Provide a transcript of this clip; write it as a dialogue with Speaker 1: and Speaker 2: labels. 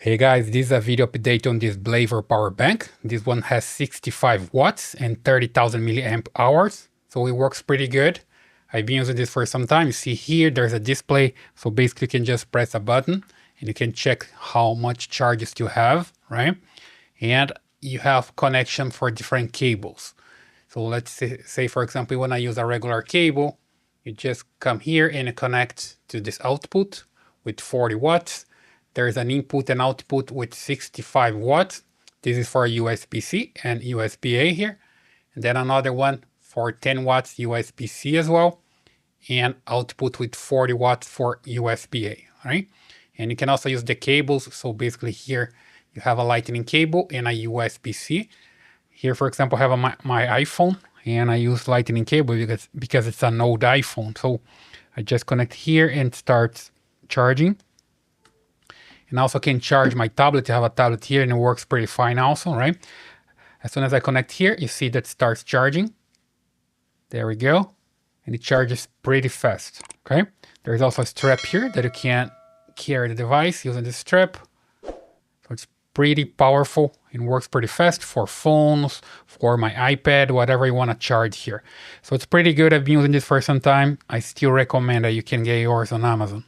Speaker 1: Hey guys, this is a video update on this Blavor power bank. This one has 65 watts and 30,000 milliamp hours, so it works pretty good. I've been using this for some time. You see here, there's a display, so basically you can just press a button and you can check how much charges you have, right? And you have connection for different cables. So let's say for example, when I use a regular cable, you just come here and connect to this output with 40 watts. There's an input and output with 65 watts. This is for USB-C and USB-A here. And then another one for 10 watts USB-C as well. And output with 40 watts for USB-A, right? And you can also use the cables. So basically here you have a lightning cable and a USB-C. Here, for example, I have my iPhone and I use lightning cable because it's an old iPhone. So I just connect here and start charging. And also can charge my tablet. I have a tablet here and it works pretty fine also, right? As soon as I connect here, you see that starts charging. There we go. And it charges pretty fast, okay? There's also a strap here that you can carry the device using this strap. So it's pretty powerful and works pretty fast for phones, for my iPad, whatever you want to charge here. So it's pretty good. I've been using this for some time. I still recommend that you can get yours on Amazon.